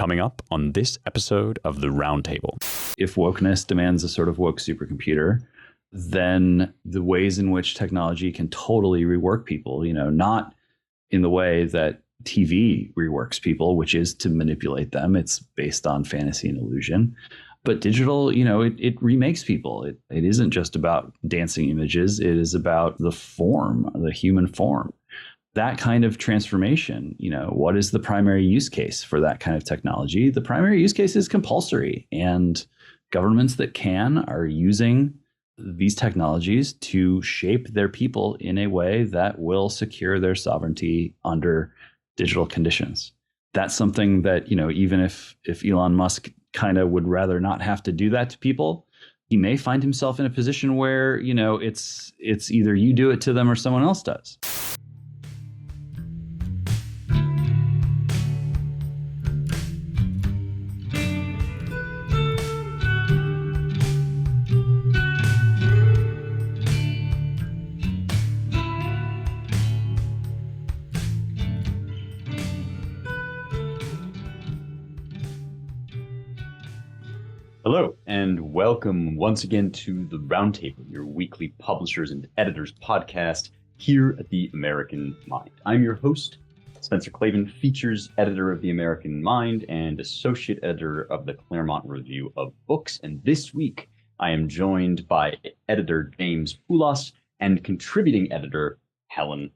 coming up on this episode of the Roundtable. If wokeness demands a sort of woke supercomputer, then the ways in which technology can totally rework people, not in the way that TV reworks people, which is to manipulate them. It's based on fantasy and illusion. But digital, it remakes people. It isn't just about dancing images. It is about the form, the human form. That kind of transformation, what is the primary use case for that kind of technology? The primary use case is compulsory, and governments that can are using these technologies to shape their people in a way that will secure their sovereignty under digital conditions. That's something that, even if Elon Musk kind of would rather not have to do that to people, he may find himself in a position where, it's either you do it to them or someone else does. Hello, and welcome once again to the Roundtable, your weekly publishers and editors podcast here at the American Mind. I'm your host, Spencer Clavin, features editor of the American Mind and associate editor of the Claremont Review of Books. And this week, I am joined by editor James Poulos and contributing editor Helen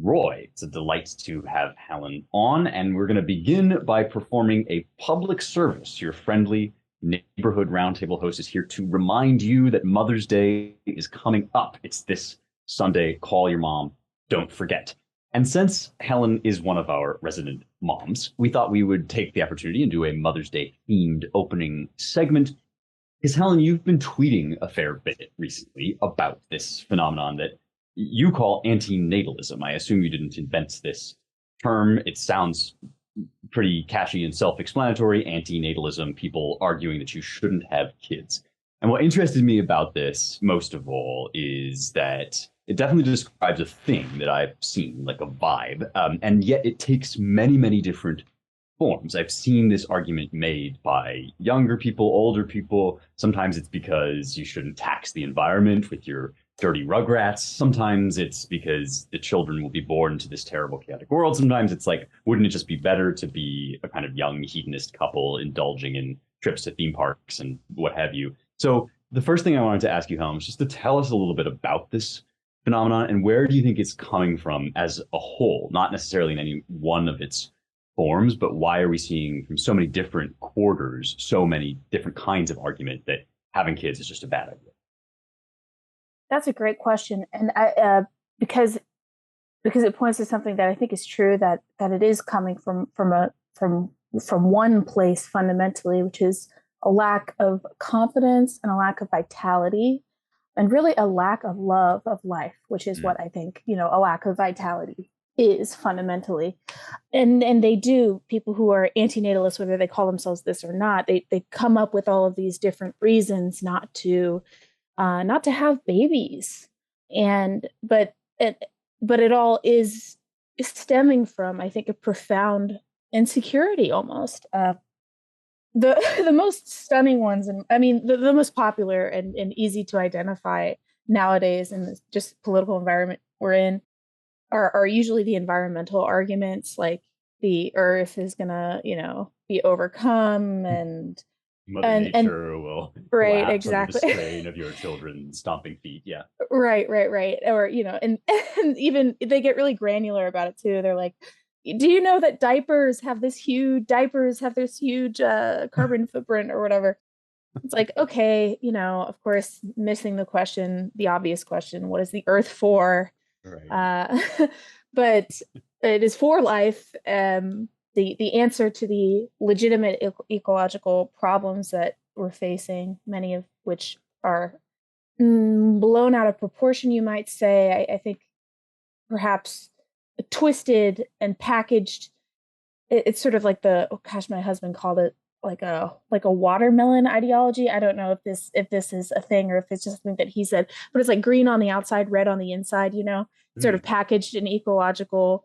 Roy. It's a delight to have Helen on, and we're going to begin by performing a public service. Your friendly neighborhood roundtable host is here to remind you that Mother's Day is coming up. It's this Sunday. Call your mom. Don't forget. And since Helen is one of our resident moms, we thought we would take the opportunity and do a Mother's Day themed opening segment. Because Helen, you've been tweeting a fair bit recently about this phenomenon that you call anti-natalism. I assume you didn't invent this term. It sounds pretty catchy and self-explanatory. Anti-natalism, people arguing that you shouldn't have kids. And what interested me about this, most of all, is that it definitely describes a thing that I've seen, like a vibe, and yet it takes many, many different forms. I've seen this argument made by younger people, older people. Sometimes it's because you shouldn't tax the environment with your dirty rugrats. Sometimes it's because the children will be born into this terrible, chaotic world. Sometimes it's like, wouldn't it just be better to be a kind of young hedonist couple indulging in trips to theme parks and what have you? So the first thing I wanted to ask you, Helen, was just to tell us a little bit about this phenomenon and where do you think it's coming from as a whole, not necessarily in any one of its forms, but why are we seeing from so many different quarters, so many different kinds of argument that having kids is just a bad idea? That's a great question, and because it points to something that I think is true, that it is coming from one place fundamentally, which is a lack of confidence and a lack of vitality, and really a lack of love of life, which is what I think a lack of vitality is fundamentally. And they do, people who are anti-natalists, whether they call themselves this or not, they come up with all of these different reasons not to have babies, but it all is stemming from, I think, a profound insecurity almost. The most stunning ones, and I mean the most popular and easy to identify nowadays in this just political environment we're in, are usually the environmental arguments, like the earth is gonna be overcome and Mother Nature will right, collapse exactly. under the strain of your children stomping feet. Yeah. Right. Or, and even they get really granular about it too. They're like, do you know that diapers have this huge carbon footprint or whatever? It's like, okay, of course, missing the obvious question, what is the earth for? Right. But it is for life. The answer to the legitimate ecological problems that we're facing, many of which are blown out of proportion, you might say. I think perhaps twisted and packaged. It's sort of like my husband called it like a watermelon ideology. I don't know if this is a thing or if it's just something that he said, but it's like green on the outside, red on the inside, sort of packaged in ecological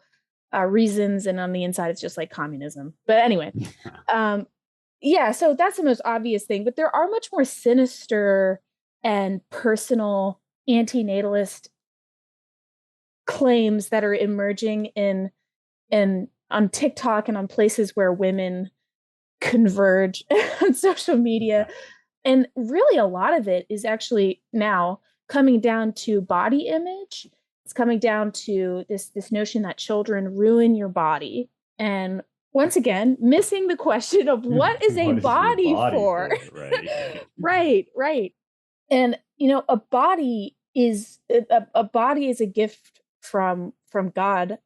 reasons, and on the inside it's just like communism. But anyway, yeah, so that's the most obvious thing. But there are much more sinister and personal anti-natalist claims that are emerging in on TikTok and on places where women converge on social media. And really a lot of it is actually now coming down to body image. It's coming down to this notion that children ruin your body. And once again, missing the question of what is a body for? Right. Right. And a body is a gift from God,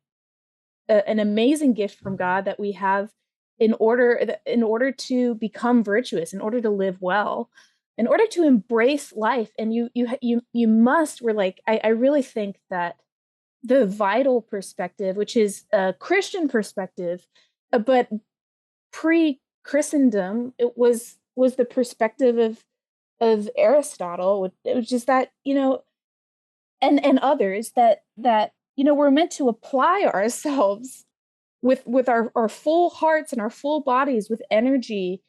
an amazing gift from God that we have in order to become virtuous, in order to live well, in order to embrace life. And you must. I really think that the vital perspective, which is a Christian perspective, but pre-Christendom, it was the perspective of Aristotle, which is that and others that we're meant to apply ourselves with our full hearts and our full bodies with energy,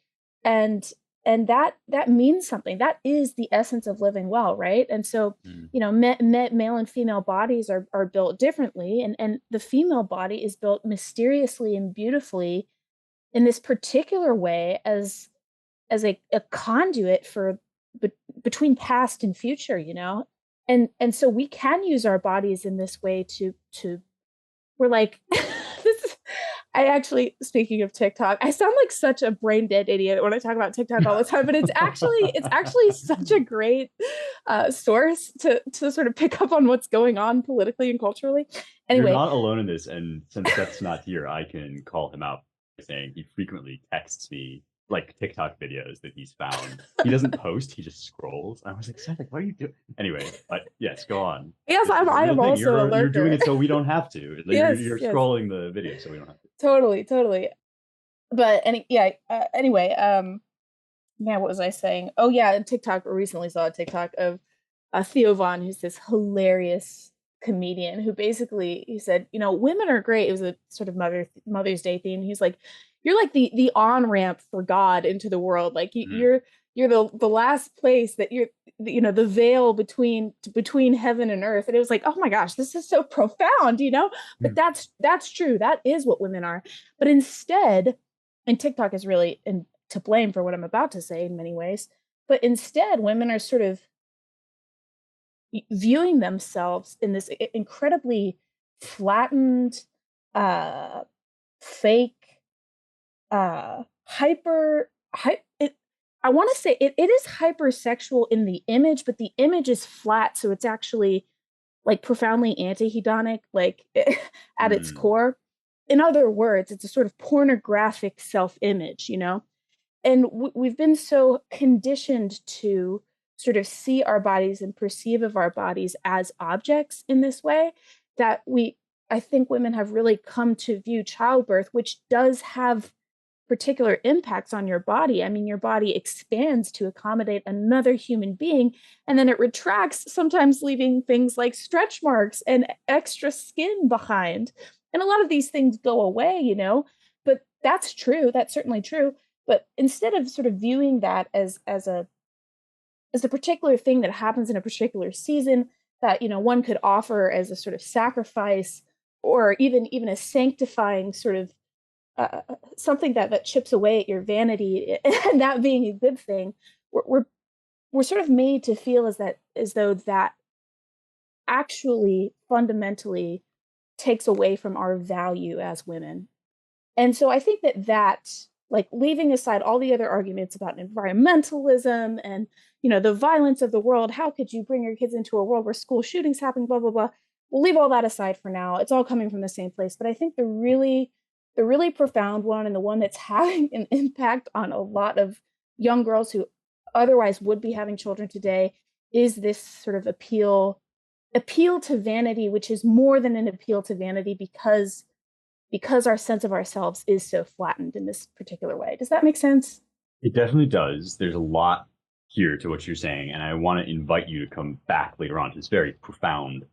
and that means something. That is the essence of living well, right? And so male and female bodies are built differently, and the female body is built mysteriously and beautifully in this particular way as a conduit for between past and future, and so we can use our bodies in this way to we're like this. I actually, speaking of TikTok, I sound like such a brain dead idiot when I talk about TikTok all the time, but it's actually such a great source to sort of pick up on what's going on politically and culturally. Anyway, you're not alone in this, and since Seth's not here, I can call him out by saying he frequently texts me like TikTok videos that he's found. He doesn't post, he just scrolls. I was like, Seth, what are you doing? Anyway, but yes, go on. Yes, I am also a lurker. You're doing it so we don't have to. Like, yes, you're scrolling the video so we don't have to. Totally. But anyway, what was I saying? Oh yeah, TikTok. Recently saw a TikTok of Theo Von, who's this hilarious comedian who basically, he said, women are great. It was a sort of Mother's Day theme. He's like, you're like the on-ramp for God into the world. Like you're the last place that you're, the veil between heaven and earth. And it was like, oh my gosh, this is so profound, but that's true. That is what women are. But instead, and TikTok is really to blame for what I'm about to say in many ways, but instead women are sort of viewing themselves in this incredibly flattened, fake, I want to say it is hypersexual in the image, but the image is flat, so it's actually like profoundly anti-hedonic, like at its core. In other words, it's a sort of pornographic self-image, and we've been so conditioned to sort of see our bodies and perceive of our bodies as objects in this way that I think women have really come to view childbirth, which does have particular impacts on your body. I mean, your body expands to accommodate another human being, and then it retracts, sometimes leaving things like stretch marks and extra skin behind. And a lot of these things go away, but that's true. That's certainly true. But instead of sort of viewing that as a particular thing that happens in a particular season that, one could offer as a sort of sacrifice, or even a sanctifying sort of something that chips away at your vanity, and that being a good thing, we're sort of made to feel as though that actually fundamentally takes away from our value as women. And so I think that like, leaving aside all the other arguments about environmentalism and the violence of the world, how could you bring your kids into a world where school shootings happen, blah blah blah, we'll leave all that aside for now. It's all coming from the same place. But I think the really profound one, and the one that's having an impact on a lot of young girls who otherwise would be having children today, is this sort of appeal to vanity, which is more than an appeal to vanity because our sense of ourselves is so flattened in this particular way. Does that make sense? It definitely does. There's a lot here to what you're saying, and I want to invite you to come back later on to this very profound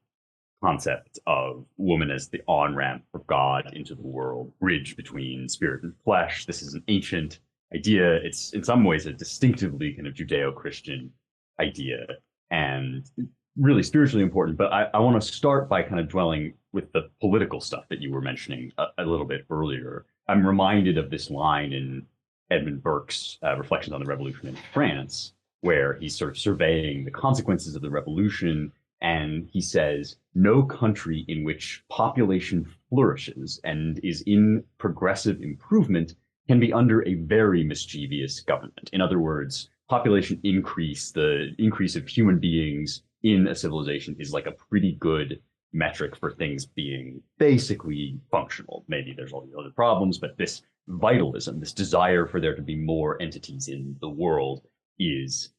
concept of woman as the on-ramp for God into the world, bridge between spirit and flesh. This is an ancient idea. It's in some ways a distinctively kind of Judeo-Christian idea and really spiritually important. But I want to start by kind of dwelling with the political stuff that you were mentioning a little bit earlier. I'm reminded of this line in Edmund Burke's Reflections on the Revolution in France, where he's sort of surveying the consequences of the revolution. And he says, no country in which population flourishes and is in progressive improvement can be under a very mischievous government. In other words, population increase, the increase of human beings in a civilization is like a pretty good metric for things being basically functional. Maybe there's all the other problems, but this vitalism, this desire for there to be more entities in the world is,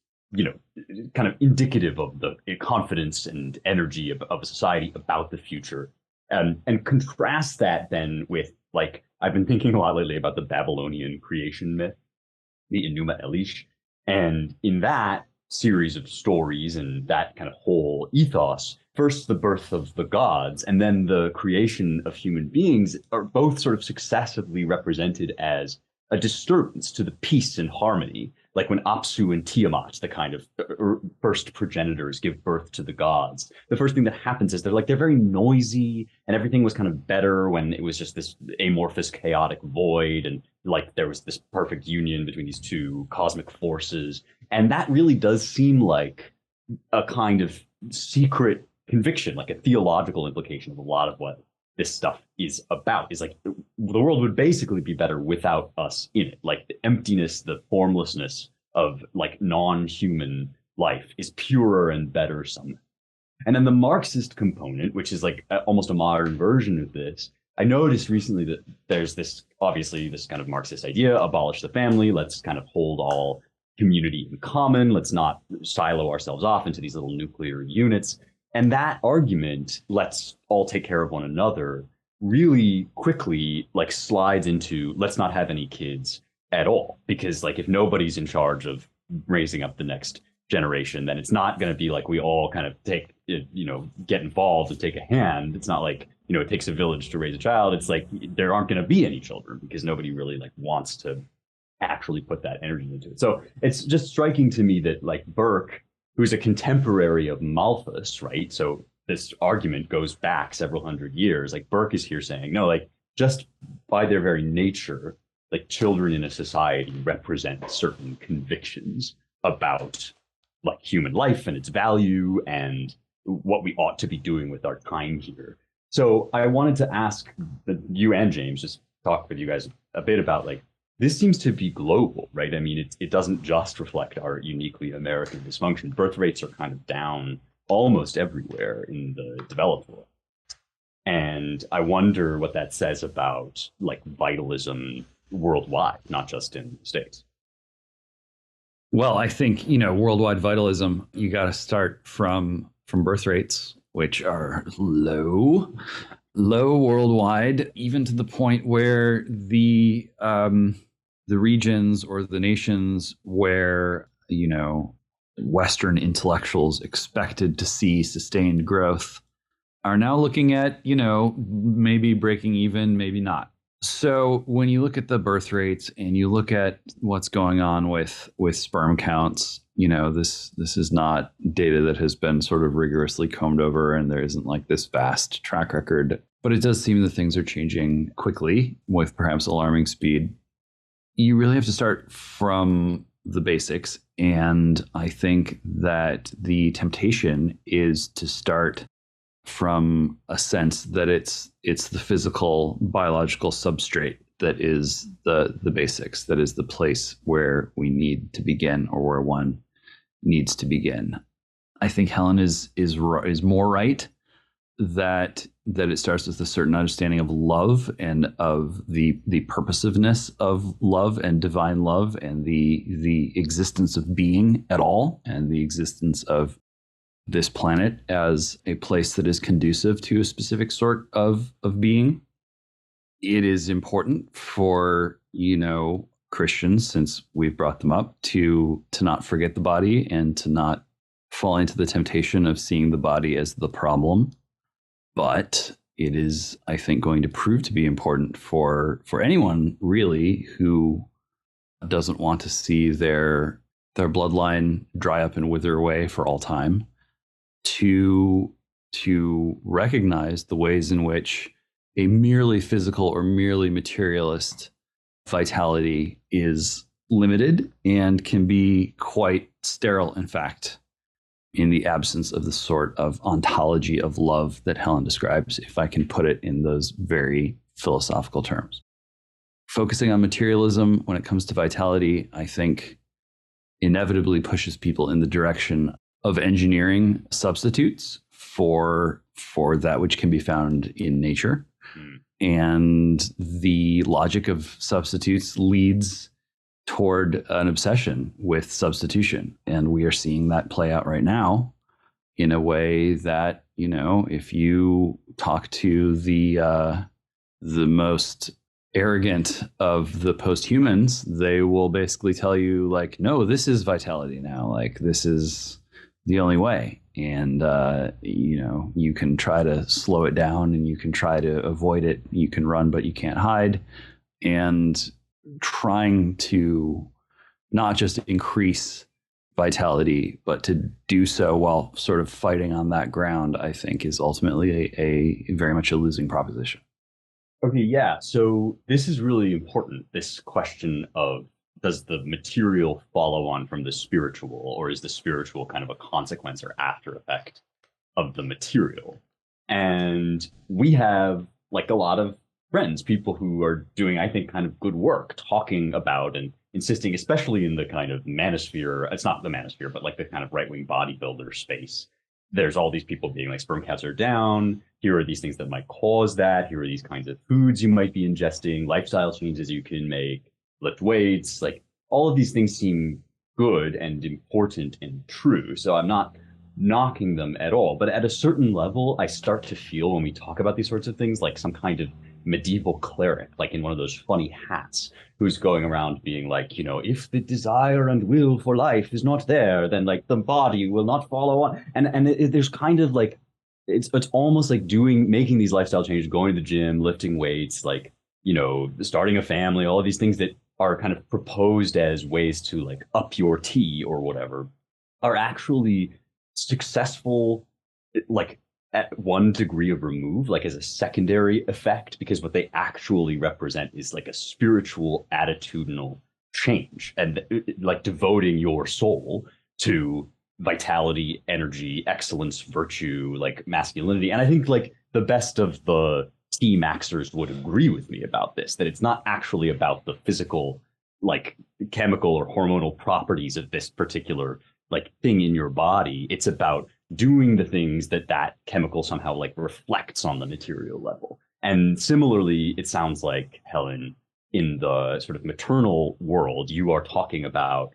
kind of indicative of the confidence and energy of a society about the future. And contrast that then with, like, I've been thinking a lot lately about the Babylonian creation myth, the Enuma Elish. And in that series of stories and that kind of whole ethos, first the birth of the gods and then the creation of human beings are both sort of successively represented as a disturbance to the peace and harmony. Like when Apsu and Tiamat, the kind of first progenitors, give birth to the gods, the first thing that happens is they're very noisy, and everything was kind of better when it was just this amorphous, chaotic void, and like there was this perfect union between these two cosmic forces. And that really does seem like a kind of secret conviction, like a theological implication of a lot of what this stuff is about. Is like the world would basically be better without us in it. Like the emptiness, the formlessness of like non-human life is purer and better somehow. And then the Marxist component, which is like almost a modern version of this, I noticed recently that there's this, obviously this kind of Marxist idea, abolish the family, let's kind of hold all community in common, let's not silo ourselves off into these little nuclear units. And that argument, let's all take care of one another, really quickly like slides into let's not have any kids at all. Because like if nobody's in charge of raising up the next generation, then it's not going to be like we all kind of take, get involved and take a hand. It's not like, it takes a village to raise a child. It's like there aren't going to be any children because nobody really like wants to actually put that energy into it. So it's just striking to me that like Burke, who's a contemporary of Malthus, right? So this argument goes back several hundred years. Like Burke is here saying, no, like just by their very nature, like children in a society represent certain convictions about like human life and its value and what we ought to be doing with our time here. So I wanted to ask you and James, just talk with you guys a bit about like, this seems to be global, right? I mean, it doesn't just reflect our uniquely American dysfunction. Birth rates are kind of down almost everywhere in the developed world. And I wonder what that says about like vitalism worldwide, not just in the States. Well, I think, worldwide vitalism, you got to start from birth rates, which are low worldwide, even to the point where the regions or the nations where, Western intellectuals expected to see sustained growth are now looking at, maybe breaking even, maybe not. So when you look at the birth rates and you look at what's going on with sperm counts, this is not data that has been sort of rigorously combed over, and there isn't like this vast track record. But it does seem that things are changing quickly with perhaps alarming speed. You really have to start from the basics. And I think that the temptation is to start from a sense that it's the physical, biological substrate that is the basics, that is the place where we need to begin, or where one needs to begin. I think Helen is more right that it starts with a certain understanding of love and of the purposiveness of love and divine love and the existence of being at all, and the existence of this planet as a place that is conducive to a specific sort of being. It is important for, Christians, since we've brought them up, to not forget the body and to not fall into the temptation of seeing the body as the problem. But it is, I think, going to prove to be important for anyone really who doesn't want to see their bloodline dry up and wither away for all time, to recognize the ways in which a merely physical or merely materialist vitality is limited and can be quite sterile, in fact, in the absence of the sort of ontology of love that Helen describes, if I can put it in those very philosophical terms. Focusing on materialism when it comes to vitality, I think, inevitably pushes people in the direction of engineering substitutes for that which can be found in nature. And the logic of substitutes leads toward an obsession with substitution. And we are seeing that play out right now in a way that, you know, if you talk to the most arrogant of the post-humans, they will basically tell you, like, no, this is vitality now. Like, this is the only way. And, you know, you can try to slow it down and you can try to avoid it. You can run, but you can't hide. And trying to not just increase vitality, but to do so while sort of fighting on that ground, I think is ultimately a very much a losing proposition. Okay, yeah. So this is really important, this question of, does the material follow on from the spiritual, or is the spiritual kind of a consequence or after effect of the material? And we have, like, a lot of friends, people who are doing, I think, kind of good work talking about and insisting, especially in the kind of manosphere, it's not the manosphere, but like the kind of right-wing bodybuilder space. There's all these people being like, sperm counts are down. Here are these things that might cause that. Here are these kinds of foods you might be ingesting, lifestyle changes you can make, lift weights. Like, all of these things seem good and important and true. So I'm not knocking them at all. But at a certain level, I start to feel when we talk about these sorts of things like some kind of medieval cleric, like in one of those funny hats, who's going around being like, you know, if the desire and will for life is not there, then like the body will not follow on. And there's kind of like, it's almost like making these lifestyle changes, going to the gym, lifting weights, like, you know, starting a family, all of these things that are kind of proposed as ways to like up your tea or whatever, are actually successful, like at one degree of remove, like as a secondary effect, because what they actually represent is like a spiritual attitudinal change and like devoting your soul to vitality, energy, excellence, virtue, like masculinity. And I think like the best of the T-Maxers would agree with me about this, that it's not actually about the physical, like chemical or hormonal properties of this particular like thing in your body. It's about doing the things that chemical somehow like reflects on the material level. And similarly, it sounds like, Helen, in the sort of maternal world, you are talking about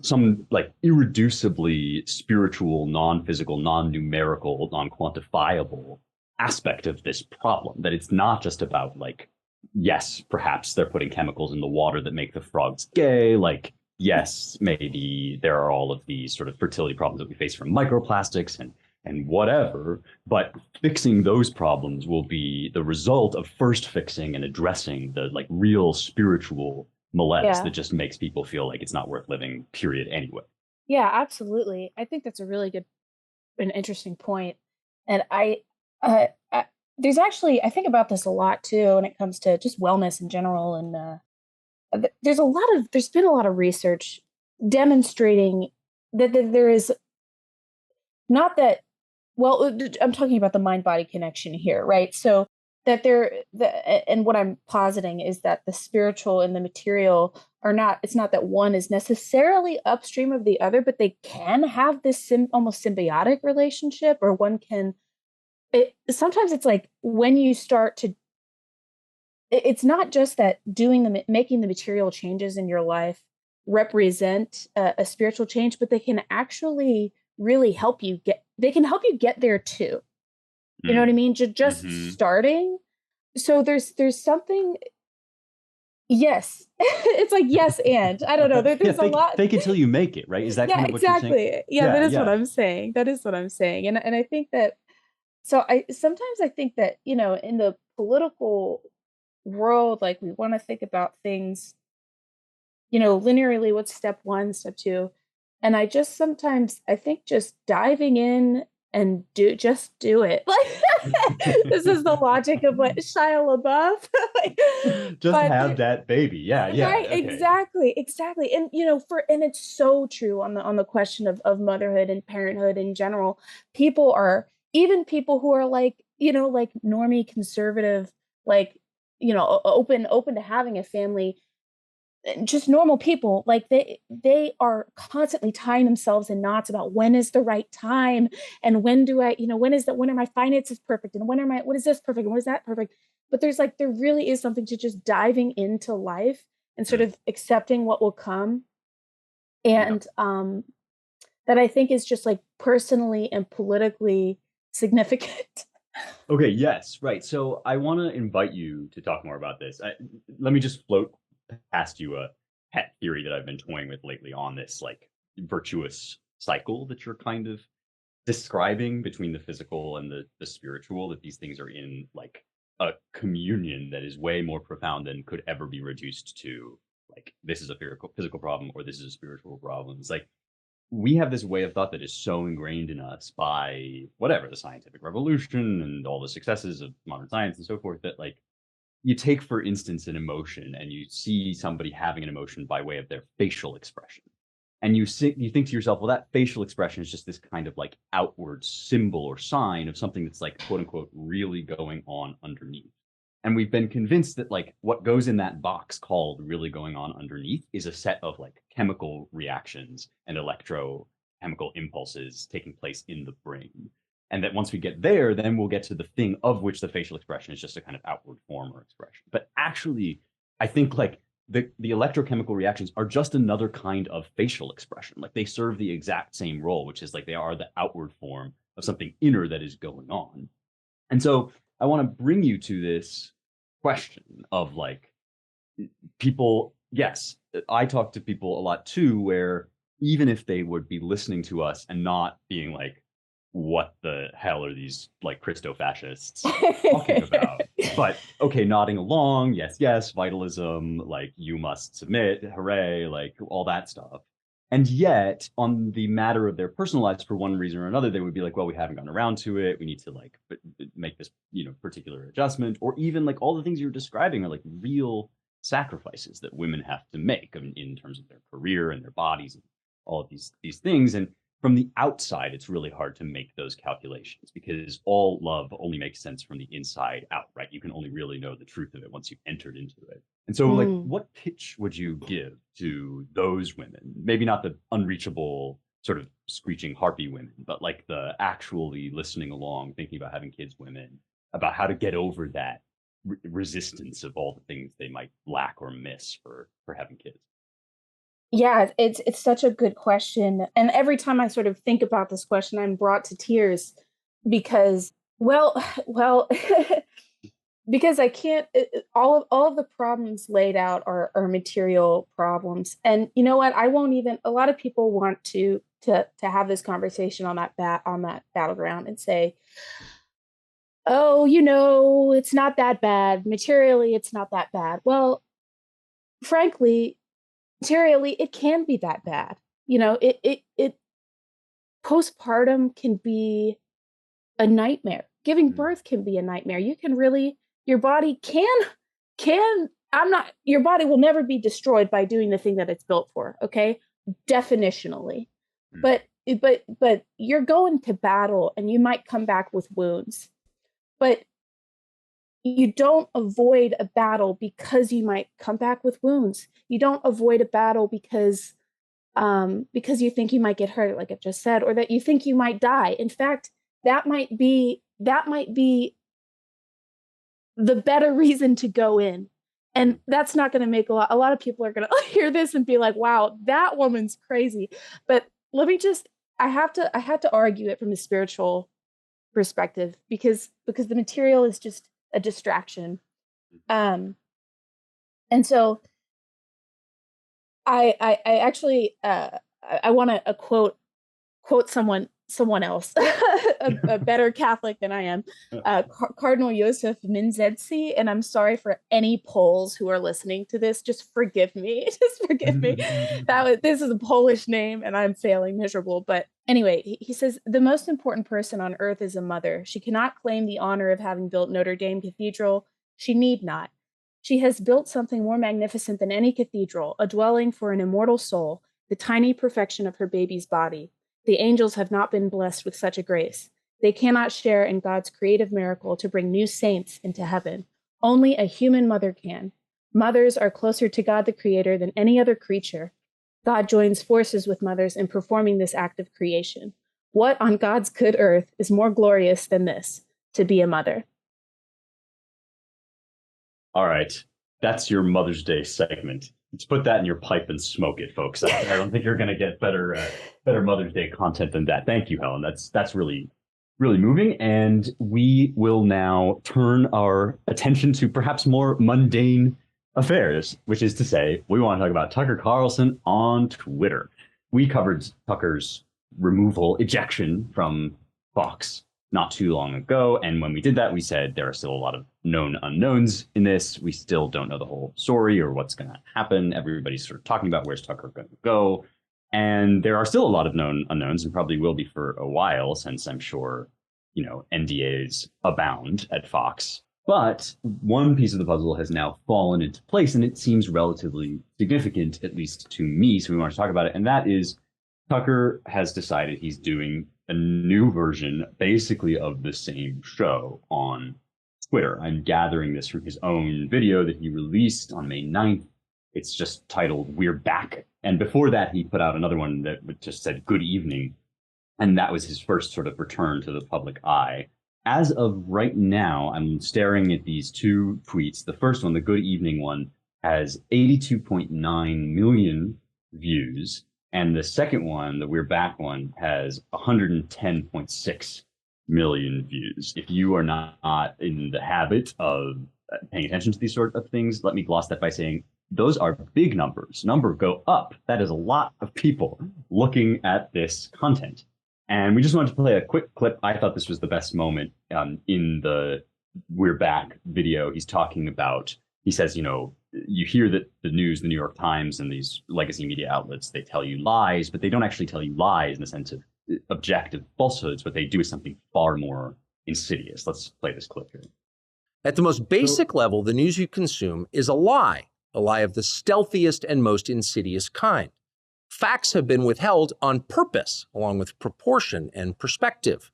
some like irreducibly spiritual, non-physical, non-numerical, non-quantifiable aspect of this problem, that it's not just about like, yes, perhaps they're putting chemicals in the water that make the frogs gay, like, yes, maybe there are all of these sort of fertility problems that we face from microplastics and whatever, but fixing those problems will be the result of first fixing and addressing the like real spiritual malaise that just makes people feel like it's not worth living, period, anyway. Yeah, absolutely. I think that's a really good and interesting point. And there's actually, I think about this a lot too when it comes to just wellness in general. And there's been a lot of research demonstrating that there is not that, well, I'm talking about the mind-body connection here, right? So that and what I'm positing is that the spiritual and the material are not, it's not that one is necessarily upstream of the other, but they can have this almost symbiotic relationship, or one can, sometimes it's like when you start to, it's not just that making the material changes in your life represent a spiritual change, but they can actually really help you get there too. You know what I mean? Just starting. So there's something. Yes. It's like, yes. And I don't know. There's a lot. Fake it till you make it, right? Is that kind of what you're saying? Yeah, that is what I'm saying. That is what I'm saying. And I think that So I sometimes I think that, in the political world, like we want to think about things, linearly, what's step one, step two. And I just sometimes I think just diving in and do it. Like this is the logic of what Shia LaBeouf. Just but have that baby. Yeah, yeah. right, Okay. exactly. And and it's so true on the question of motherhood and parenthood in general. People are even people who are like, like normie conservative, like, open to having a family, just normal people, like they are constantly tying themselves in knots about when is the right time, and when do I, when are my finances perfect, and what is this perfect, and what is that perfect. But there really is something to just diving into life and sort Mm. of accepting what will come. Yeah. And that I think is just like personally and politically significant. Okay, yes, right. So I want to invite you to talk more about this. Let me just float past you a pet theory that I've been toying with lately on this like virtuous cycle that you're kind of describing between the physical and the spiritual, that these things are in like a communion that is way more profound than could ever be reduced to like this is a physical problem or this is a spiritual problem. It's like we have this way of thought that is so ingrained in us by whatever the scientific revolution and all the successes of modern science and so forth, that like you take for instance an emotion and you see somebody having an emotion by way of their facial expression, and you think to yourself, well, that facial expression is just this kind of like outward symbol or sign of something that's like quote unquote really going on underneath. And we've been convinced that like what goes in that box called really going on underneath is a set of like chemical reactions and electrochemical impulses taking place in the brain. And that once we get there, then we'll get to the thing of which the facial expression is just a kind of outward form or expression. But actually, I think like the electrochemical reactions are just another kind of facial expression. Like they serve the exact same role, which is like they are the outward form of something inner that is going on. And so I want to bring you to this question of like people. Yes, I talk to people a lot too, where even if they would be listening to us and not being like, what the hell are these like Christo fascists talking about? But okay, nodding along, yes, yes, vitalism, like you must submit, hooray, like all that stuff. And yet, on the matter of their personal lives, for one reason or another, they would be like, well, we haven't gotten around to it. We need to like make this, particular adjustment, or even like all the things you're describing are like real sacrifices that women have to make in terms of their career and their bodies and all of these things. And from the outside, it's really hard to make those calculations because all love only makes sense from the inside out, right? You can only really know the truth of it once you've entered into it. And so, like, Mm. what pitch would you give to those women? Maybe not the unreachable sort of screeching harpy women, but like the actually listening along, thinking about having kids women, about how to get over that resistance of all the things they might lack or miss for having kids. Yeah, it's such a good question. And every time I sort of think about this question, I'm brought to tears because, well, because I can't, all of the problems laid out are material problems. And you know what? I won't even, a lot of people want to have this conversation on on that battleground and say, oh, it's not that bad. Materially, it's not that bad. Well, frankly, materially, it can be that bad. It postpartum can be a nightmare. Giving Mm. birth can be a nightmare. You can really, your body can, I'm not, your body will never be destroyed by doing the thing that it's built for. Okay. Definitionally. Mm. But you're going to battle and you might come back with wounds, but you don't avoid a battle because you might come back with wounds. You don't avoid a battle because you think you might get hurt, like I just said, or that you think you might die. In fact, that might be the better reason to go in. And that's not going to make a lot of people are going to hear this and be like, wow, that woman's crazy. But let me just, I have to argue it from a spiritual perspective because the material is just a distraction. And so I actually I want to quote someone someone else, a better Catholic than I am, Cardinal Josef Minzetsi. And I'm sorry for any Poles who are listening to this. Just forgive me. Just forgive me. This is a Polish name and I'm failing miserable. But anyway, he says, the most important person on earth is a mother. She cannot claim the honor of having built Notre Dame Cathedral. She need not. She has built something more magnificent than any cathedral, a dwelling for an immortal soul, the tiny perfection of her baby's body. The angels have not been blessed with such a grace. They cannot share in God's creative miracle to bring new saints into heaven. Only a human mother can. Mothers are closer to God the Creator than any other creature. God joins forces with mothers in performing this act of creation. What on God's good earth is more glorious than this, to be a mother? All right. That's your Mother's Day segment. Let's put that in your pipe and smoke it, folks. I don't think you're going to get better Mother's Day content than that. Thank you, Helen. That's really, really moving. And we will now turn our attention to perhaps more mundane affairs, which is to say, we want to talk about Tucker Carlson on Twitter. We covered Tucker's ejection from Fox not too long ago. And when we did that, we said there are still a lot of known unknowns in this. We still don't know the whole story or what's going to happen. Everybody's sort of talking about where's Tucker going to go. And there are still a lot of known unknowns and probably will be for a while, since I'm sure, NDAs abound at Fox. But one piece of the puzzle has now fallen into place, and it seems relatively significant, at least to me. So we want to talk about it. And that is Tucker has decided he's doing a new version, basically, of the same show on Twitter. I'm gathering this from his own video that he released on May 9th. It's just titled "We're Back." And before that, he put out another one that just said "Good evening." And that was his first sort of return to the public eye. As of right now, I'm staring at these two tweets. The first one, the "Good evening" one, has 82.9 million views. And the second one, the "We're Back" one, has 110.6 million views. If you are not in the habit of paying attention to these sort of things, let me gloss that by saying those are big numbers. Numbers go up. That is a lot of people looking at this content. And we just wanted to play a quick clip. I thought this was the best moment in the "We're Back" video. He's talking about, he says, you hear that the news, the New York Times and these legacy media outlets, they tell you lies, but they don't actually tell you lies in the sense of objective falsehoods. What they do is something far more insidious. Let's play this clip here. At the most basic level, the news you consume is a lie of the stealthiest and most insidious kind. Facts have been withheld on purpose, along with proportion and perspective.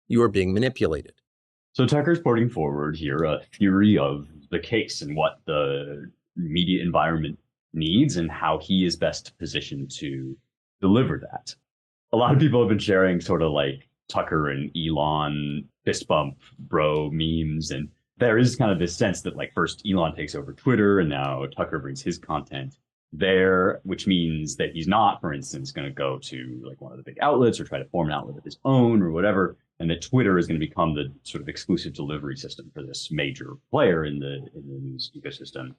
You are being manipulated. So Tucker's putting forward here a theory of the case and what the media environment needs and how he is best positioned to deliver that. A lot of people have been sharing sort of like Tucker and Elon fist bump bro memes. And there is kind of this sense that like first Elon takes over Twitter and now Tucker brings his content there, which means that he's not, for instance, going to go to like one of the big outlets or try to form an outlet of his own or whatever. And that Twitter is going to become the sort of exclusive delivery system for this major player in the news ecosystem.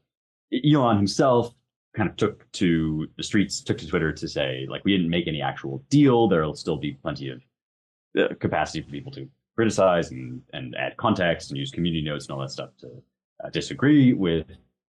Elon himself kind of took to the streets, took to Twitter to say, like, we didn't make any actual deal. There'll still be plenty of capacity for people to criticize and add context and use community notes and all that stuff to disagree with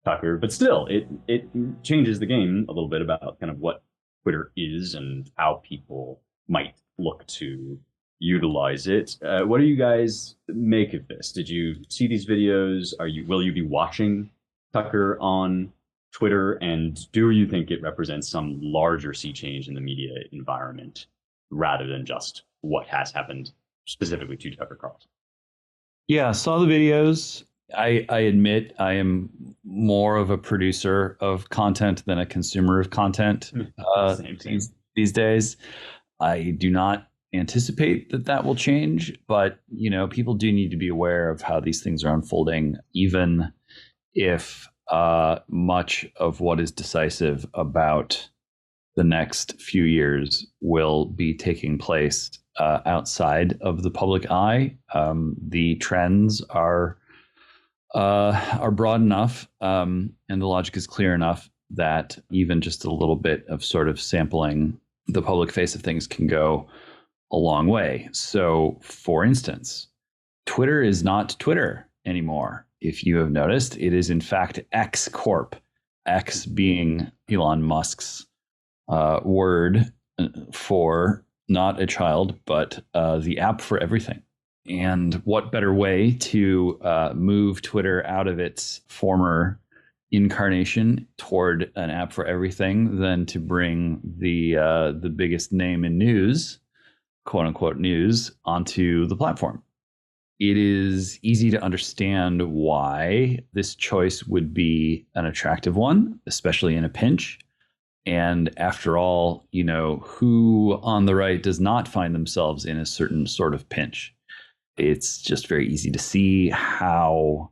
Tucker. But still, it changes the game a little bit about kind of what Twitter is and how people might look to utilize it. What do you guys make of this? Did you see these videos? Will you be watching Tucker on Twitter? And do you think it represents some larger sea change in the media environment rather than just what has happened specifically to Tucker Carlson? Yeah, saw the videos. I admit I am more of a producer of content than a consumer of content same. These days. I do not anticipate that will change, but people do need to be aware of how these things are unfolding, even if much of what is decisive about the next few years will be taking place outside of the public eye. The trends are broad enough, and the logic is clear enough that even just a little bit of sort of sampling the public face of things can go a long way. So, for instance, Twitter is not Twitter anymore. If you have noticed, it is in fact X Corp, X being Elon Musk's word for not a child, but the app for everything. And what better way to move Twitter out of its former incarnation toward an app for everything than to bring the biggest name in news, quote unquote news, onto the platform. It is easy to understand why this choice would be an attractive one, especially in a pinch. And after all, who on the right does not find themselves in a certain sort of pinch? It's just very easy to see how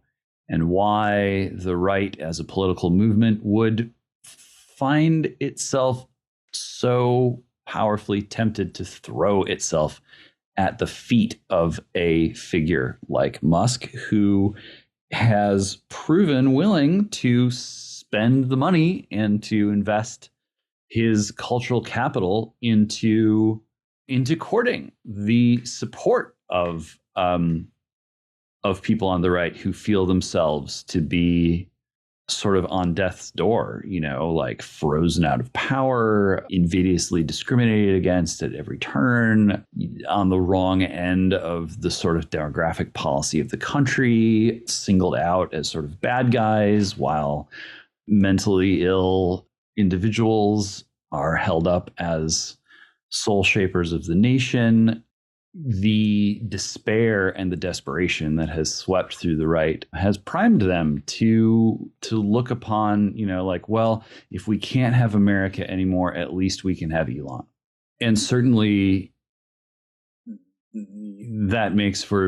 and why the right as a political movement would find itself so powerfully tempted to throw itself at the feet of a figure like Musk, who has proven willing to spend the money and to invest his cultural capital into courting the support of people on the right who feel themselves to be sort of on death's door, like frozen out of power, invidiously discriminated against at every turn, on the wrong end of the sort of demographic policy of the country, singled out as sort of bad guys, while mentally ill individuals are held up as soul shapers of the nation. The despair and the desperation that has swept through the right has primed them to look upon, like, well, if we can't have America anymore, at least we can have Elon. And certainly that makes for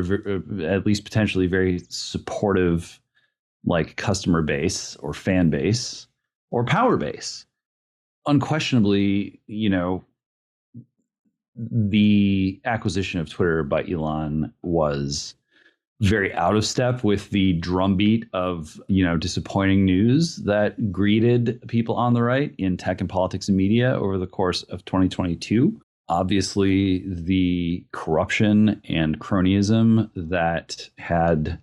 at least potentially very supportive, like, customer base or fan base or power base. Unquestionably, the acquisition of Twitter by Elon was very out of step with the drumbeat of, disappointing news that greeted people on the right in tech and politics and media over the course of 2022. Obviously, the corruption and cronyism that had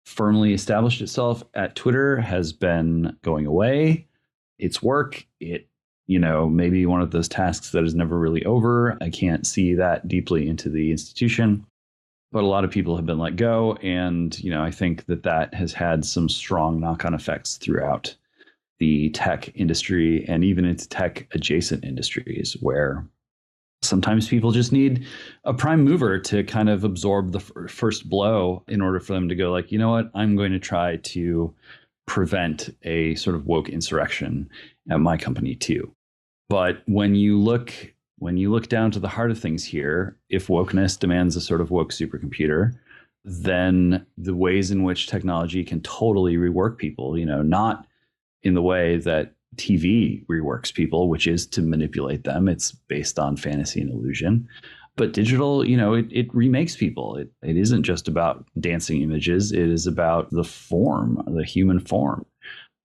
firmly established itself at Twitter has been going away. Its work, maybe one of those tasks that is never really over. I can't see that deeply into the institution, but a lot of people have been let go. And, I think that has had some strong knock-on effects throughout the tech industry and even into tech adjacent industries, where sometimes people just need a prime mover to kind of absorb the first blow in order for them to go like, you know what, I'm going to try to prevent a sort of woke insurrection at my company too. But when you look down to the heart of things here, if wokeness demands a sort of woke supercomputer, then the ways in which technology can totally rework people, not in the way that TV reworks people, which is to manipulate them. It's based on fantasy and illusion. But digital, it remakes people. It isn't just about dancing images. It is about the form, the human form.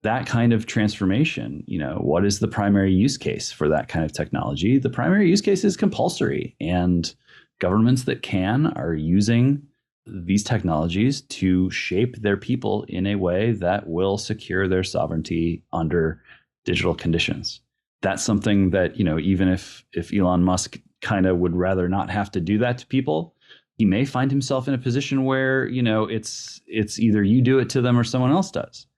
That kind of transformation, what is the primary use case for that kind of technology? The primary use case is compulsory, and governments that can are using these technologies to shape their people in a way that will secure their sovereignty under digital conditions. That's something that, even if Elon Musk kind of would rather not have to do that to people, he may find himself in a position where, it's either you do it to them or someone else does.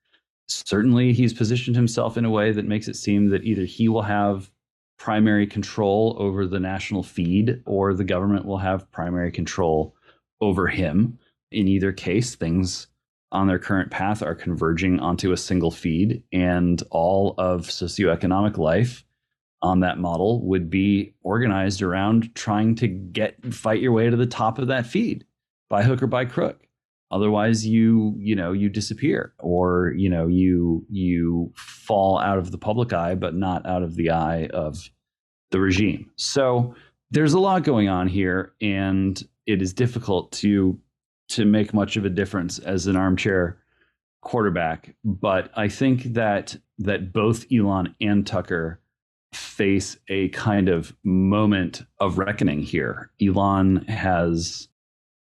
Certainly, he's positioned himself in a way that makes it seem that either he will have primary control over the national feed or the government will have primary control over him. In either case, things on their current path are converging onto a single feed, and all of socioeconomic life on that model would be organized around trying to fight your way to the top of that feed by hook or by crook. Otherwise, you disappear, or you fall out of the public eye, but not out of the eye of the regime. So there's a lot going on here, and it is difficult to make much of a difference as an armchair quarterback. But I think that both Elon and Tucker face a kind of moment of reckoning here. Elon has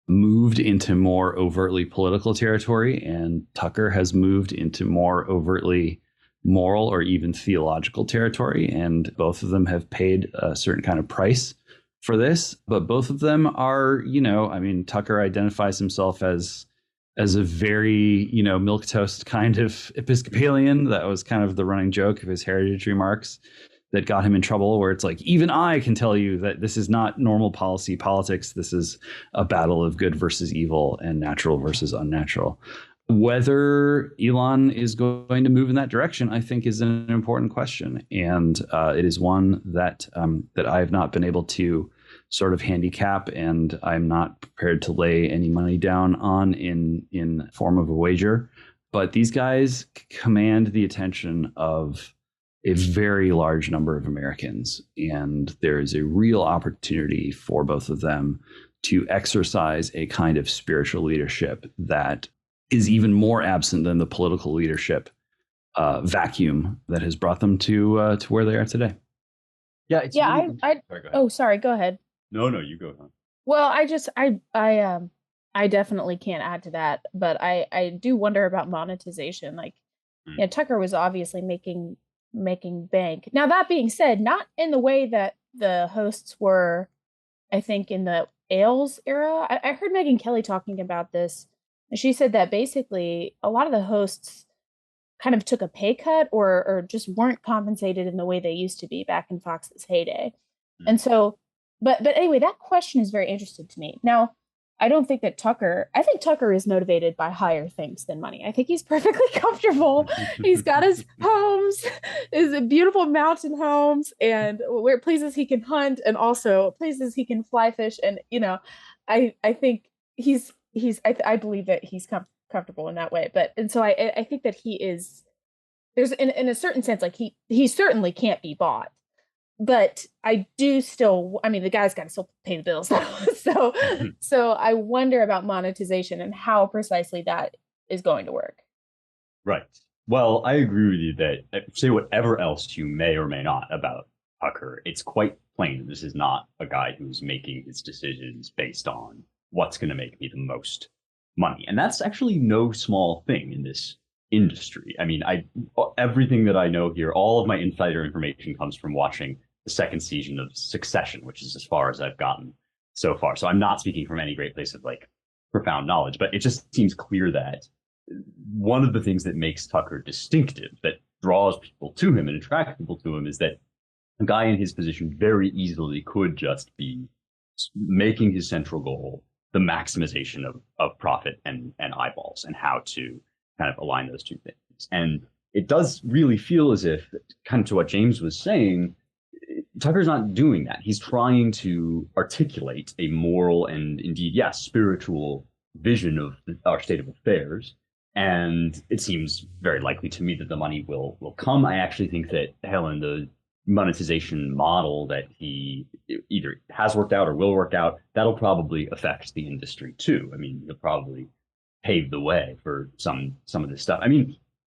moved into more overtly political territory, and Tucker has moved into more overtly moral or even theological territory. And both of them have paid a certain kind of price for this. But both of them are, Tucker identifies himself as a very, milquetoast kind of Episcopalian. That was kind of the running joke of his heritage remarks that got him in trouble, where it's like, even I can tell you that this is not normal policy politics. This is a battle of good versus evil and natural versus unnatural. Whether Elon is going to move in that direction, I think, is an important question. And it is one that I have not been able to sort of handicap, and I'm not prepared to lay any money down on in form of a wager. But these guys command the attention of a very large number of Americans, and there is a real opportunity for both of them to exercise a kind of spiritual leadership that is even more absent than the political leadership vacuum that has brought them to where they are today. Yeah, it's yeah. really... Sorry, go ahead. Oh, sorry. Go ahead. No, you go. Huh? Well, I definitely can't add to that, but I do wonder about monetization. Like, Tucker was obviously making bank. Now, that being said, not in the way that the hosts were, I think, in the Ailes era. I heard Megyn Kelly talking about this. And she said that basically a lot of the hosts kind of took a pay cut or just weren't compensated in the way they used to be back in Fox's heyday. And so, but anyway, that question is very interesting to me. Now, I think Tucker is motivated by higher things than money. I think he's perfectly comfortable. He's got his homes, his beautiful mountain homes, and where places he can hunt, and also places he can fly fish. And, I think I believe that he's comfortable in that way. And so I think that he is, there's in a certain sense, like he certainly can't be bought. But I do still, the guy's got to still pay the bills. So I wonder about monetization and how precisely that is going to work. Right. Well, I agree with you that, say whatever else you may or may not about Tucker, it's quite plain this is not a guy who's making his decisions based on what's going to make me the most money. And that's actually no small thing in this industry. Everything that I know here, all of my insider information comes from watching the second season of Succession, which is as far as I've gotten so far. So I'm not speaking from any great place of profound knowledge, but it just seems clear that one of the things that makes Tucker distinctive, that draws people to him and attracts people to him, is that a guy in his position very easily could just be making his central goal the maximization of profit and eyeballs, and how to kind of align those two things. And it does really feel as if, kind of to what James was saying, Tucker's not doing that. He's trying to articulate a moral and indeed, spiritual vision of our state of affairs. And it seems very likely to me that the money will come. I actually think that, Helen, the monetization model that he either has worked out or will work out, that'll probably affect the industry too. He'll probably pave the way for some of this stuff.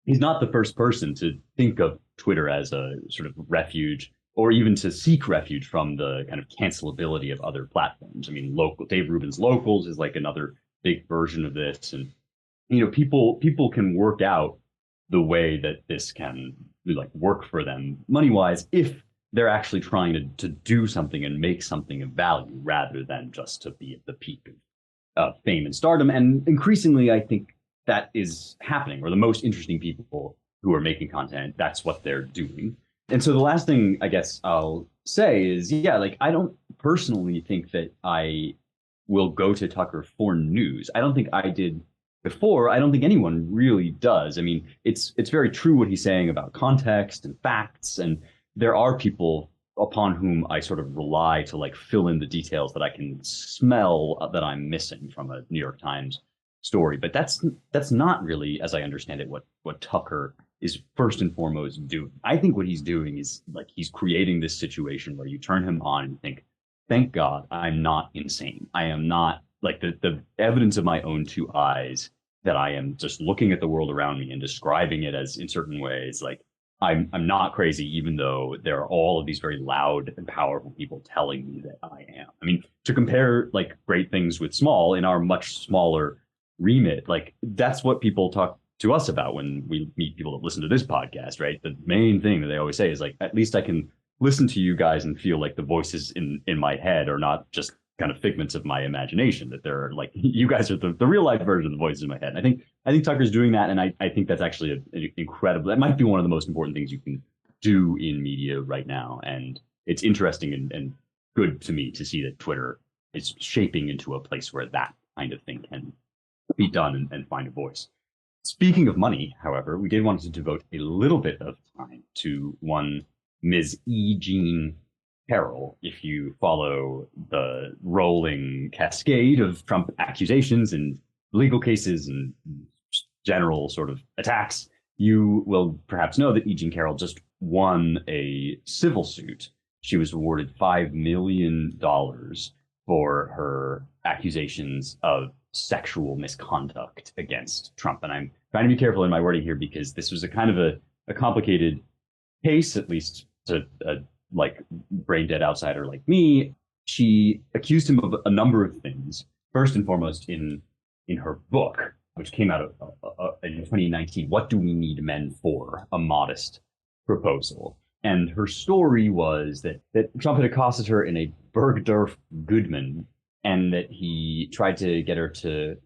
He's not the first person to think of Twitter as a sort of refuge, or even to seek refuge from the kind of cancelability of other platforms. Dave Rubin's Locals is like another big version of this. And, people can work out the way that this can work for them money-wise if they're actually trying to do something and make something of value, rather than just to be at the peak of fame and stardom. And increasingly, I think that is happening, or the most interesting people who are making content, that's what they're doing. And so the last thing I guess I'll say is, I don't personally think that I will go to Tucker for news. I don't think I did before. I don't think anyone really does. It's very true what he's saying about context and facts. And there are people upon whom I sort of rely to fill in the details that I can smell that I'm missing from a New York Times story. But that's not really, as I understand it, what Tucker is first and foremost doing. I think what he's doing is he's creating this situation where you turn him on and think, thank God I'm not insane. I am not the evidence of my own two eyes, that I am just looking at the world around me and describing it as in certain ways I'm not crazy, even though there are all of these very loud and powerful people telling me that I am. I mean, to compare like great things with small in our much smaller remit, like that's what people talk to us about when we meet people that listen to this podcast, right? The main thing that they always say is like, at least I can listen to you guys and feel like the voices in my head are not just kind of figments of my imagination, that they're like, you guys are the real life version of the voices in my head. And I think Tucker's doing that. And I think that's actually an incredible, that might be one of the most important things you can do in media right now. And it's interesting and good to me to see that Twitter is shaping into a place where that kind of thing can be done and find a voice. Speaking of money, however, we did want to devote a little bit of time to one Ms. E. Jean Carroll. If you follow the rolling cascade of Trump accusations and legal cases and general sort of attacks, you will perhaps know that E. Jean Carroll just won a civil suit. She was awarded $5 million for her accusations of sexual misconduct against Trump. And I'm trying to be careful in my wording here because this was a kind of a complicated case, at least to a like brain dead outsider like me. She accused him of a number of things. First and foremost, in her book, which came out in 2019, What Do We Need Men For? A Modest Proposal. And her story was that Trump had accosted her in a Bergdorf Goodman, and that he tried to get her to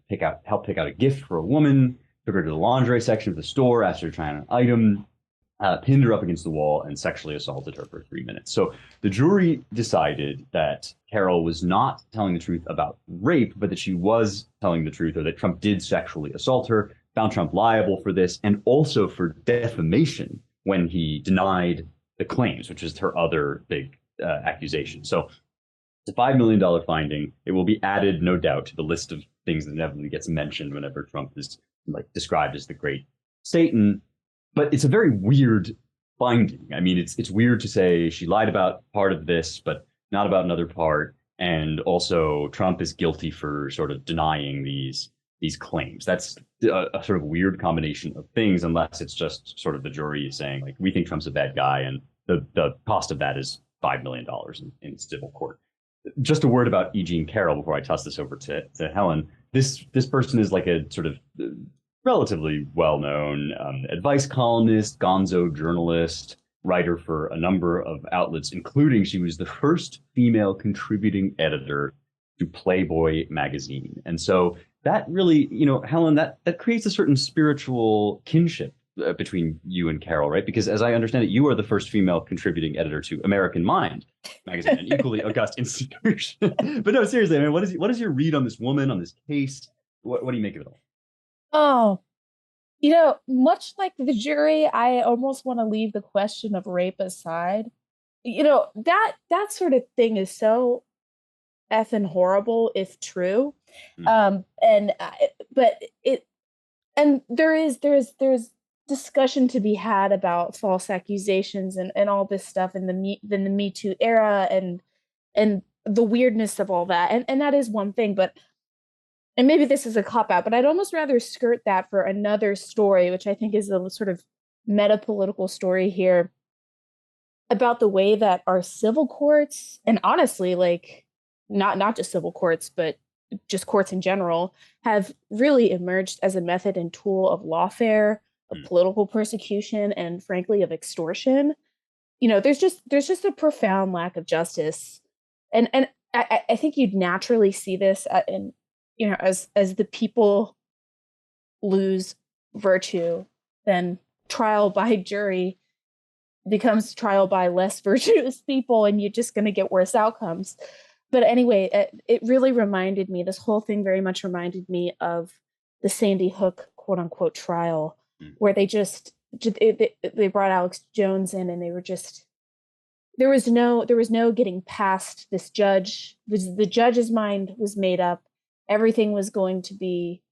help pick out a gift for a woman, took her to the lingerie section of the store, asked her to try on an item, pinned her up against the wall, and sexually assaulted her for 3 minutes. So the jury decided that Carroll was not telling the truth about rape, but that she was telling the truth, or that Trump did sexually assault her, found Trump liable for this, and also for defamation when he denied the claims, which is her other big accusation. So it's a $5 million finding. It will be added, no doubt, to the list of things that inevitably gets mentioned whenever Trump is like described as the great Satan. But it's a very weird finding. I mean, it's weird to say she lied about part of this, but not about another part. And also, Trump is guilty for sort of denying these claims. That's a sort of weird combination of things, unless it's just sort of the jury saying, like, we think Trump's a bad guy, and the cost of that is $5 million in civil court. Just a word about E. Jean Carroll before I toss this over to Helen. This person is like a sort of relatively well-known advice columnist, gonzo journalist, writer for a number of outlets, including she was the first female contributing editor to Playboy magazine. And so that really, Helen, that creates a certain spiritual kinship between you and Carroll, right? Because as I understand it, you are the first female contributing editor to American Mind magazine, an equally august institution. But no, seriously, I mean, what is your read on this woman, on this case? What do you make of it all? Oh, much like the jury, I almost want to leave the question of rape aside. That sort of thing is so effing horrible if true. Mm. And there's discussion to be had about false accusations and all this stuff in the Me Too era and the weirdness of all that. And that is one thing, and maybe this is a cop-out, but I'd almost rather skirt that for another story, which I think is a sort of meta-political story here, about the way that our civil courts, and honestly, like, not just civil courts, but just courts in general, have really emerged as a method and tool of lawfare, of political persecution, and frankly, of extortion. There's just a profound lack of justice. And I think you'd naturally see this as the people lose virtue, then trial by jury becomes trial by less virtuous people, and you're just going to get worse outcomes. But anyway, it really reminded me, this whole thing very much reminded me of the Sandy Hook quote unquote trial, where they brought Alex Jones in, and they were just, there was no getting past this judge. The judge's mind was made up. Everything was going to be,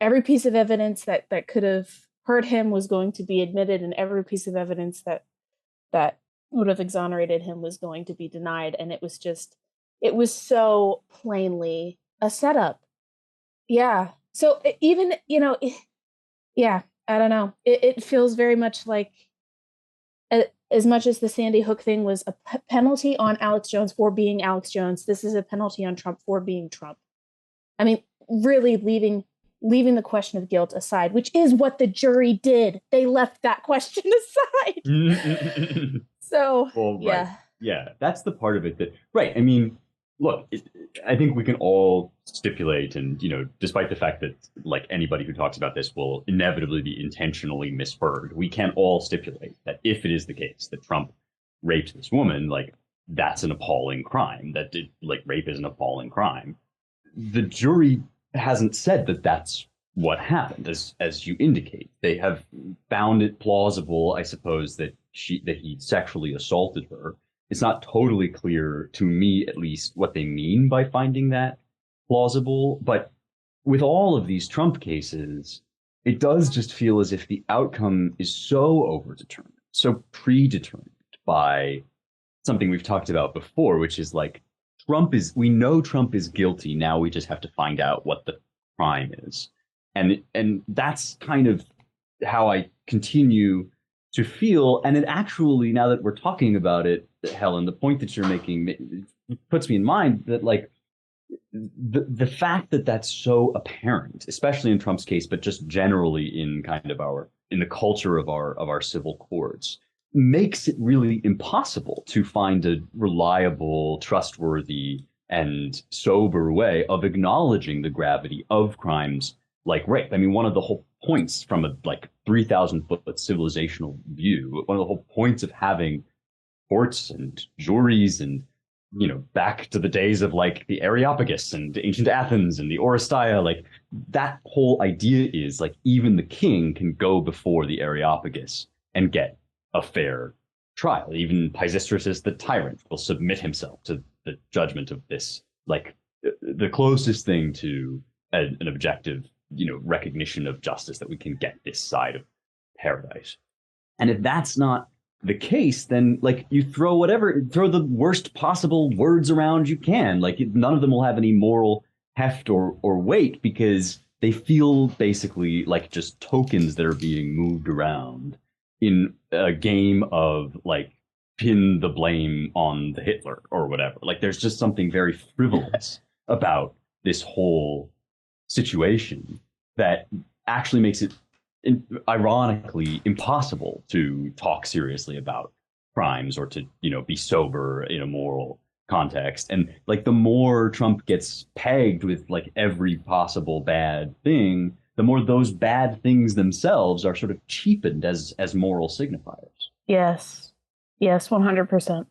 every piece of evidence that could have hurt him was going to be admitted, and every piece of evidence that would have exonerated him was going to be denied. And it was so plainly a setup. Yeah. So even, yeah, I don't know. It feels very much like as much as the Sandy Hook thing was a penalty on Alex Jones for being Alex Jones, this is a penalty on Trump for being Trump. I mean, really leaving the question of guilt aside, which is what the jury did. They left that question aside. So, well, yeah. Right. Yeah, that's the part of it that, right. I mean, look, I think we can all stipulate, and, despite the fact that, like, anybody who talks about this will inevitably be intentionally misheard, we can all stipulate that if it is the case that Trump raped this woman, like, that's an appalling crime, rape is an appalling crime. The jury hasn't said that that's what happened, as you indicate. They have found it plausible, I suppose, that he sexually assaulted her. It's not totally clear, to me at least, what they mean by finding that plausible. But with all of these Trump cases, it does just feel as if the outcome is so overdetermined, so predetermined by something we've talked about before, which is like, we know Trump is guilty. Now we just have to find out what the crime is. And that's kind of how I continue to feel. And it actually, now that we're talking about it, Helen, the point that you're making puts me in mind that, like, the fact that that's so apparent, especially in Trump's case, but just generally in kind of in the culture of our civil courts, makes it really impossible to find a reliable, trustworthy, and sober way of acknowledging the gravity of crimes like rape. I mean, one of the whole points from a 3,000-foot civilizational view, one of the whole points of having courts and juries and, back to the days of the Areopagus and ancient Athens and the Oresteia, that whole idea is even the king can go before the Areopagus and get a fair trial. Even Pisistratus the tyrant will submit himself to the judgment of this, the closest thing to an objective, recognition of justice that we can get this side of paradise. And if that's not the case, then you throw the worst possible words around you can. None of them will have any moral heft or weight, because they feel basically like just tokens that are being moved around in a game of pin the blame on the Hitler or whatever. There's just something very frivolous about this whole situation that actually makes it ironically impossible to talk seriously about crimes or to, be sober in a moral context. And the more Trump gets pegged with every possible bad thing, the more those bad things themselves are sort of cheapened as moral signifiers. Yes, 100%.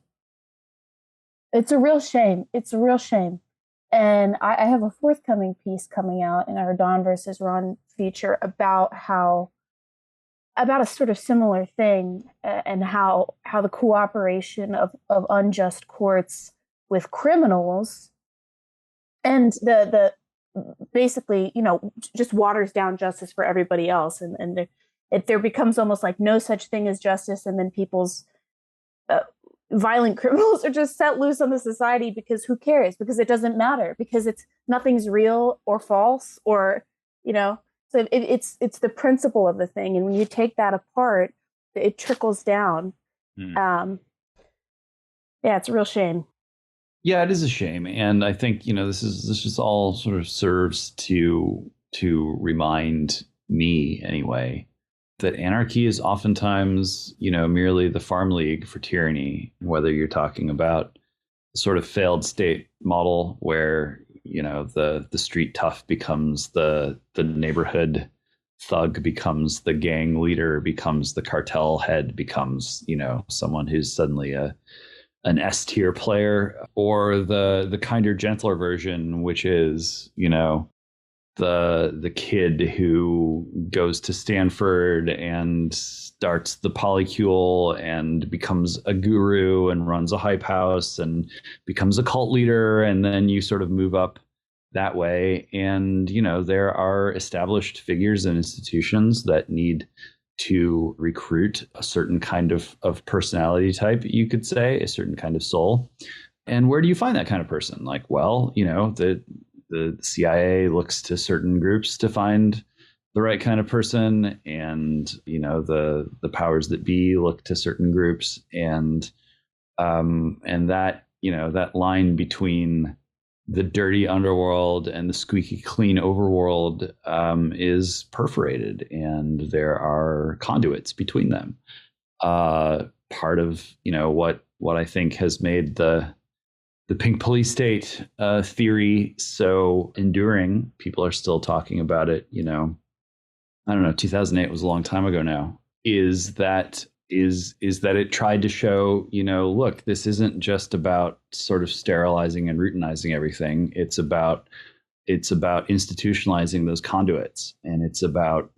It's a real shame. And I have a forthcoming piece coming out in our Don versus Ron feature about a sort of similar thing, and how the cooperation of unjust courts with criminals and the basically, just waters down justice for everybody else. And there becomes almost like no such thing as justice. And then people's violent criminals are just set loose on the society because who cares? Because it doesn't matter, because nothing's real or false, or, so it's the principle of the thing. And when you take that apart, it trickles down. Yeah, it's a real shame. Yeah, it is a shame. And I think, this just all sort of serves to remind me anyway, that anarchy is oftentimes, merely the farm league for tyranny, whether you're talking about the sort of failed state model where, the street tough becomes the neighborhood thug, becomes the gang leader, becomes the cartel head, becomes, someone who's suddenly an S-tier player, or the kinder, gentler version, which is, the kid who goes to Stanford and starts the polycule and becomes a guru and runs a hype house and becomes a cult leader. And then you sort of move up that way. And, there are established figures and institutions that need to recruit a certain kind of personality type, you could say, a certain kind of soul. And where do you find that kind of person? The CIA looks to certain groups to find the right kind of person, and the powers that be look to certain groups, and that that line between the dirty underworld and the squeaky clean overworld is perforated, and there are conduits between them. Part of what I think has made the pink police state theory so enduring. People are still talking about it. I don't know. 2008 was a long time ago now. Is that it tried to show, look, this isn't just about sort of sterilizing and routinizing everything. It's about institutionalizing those conduits, and it's about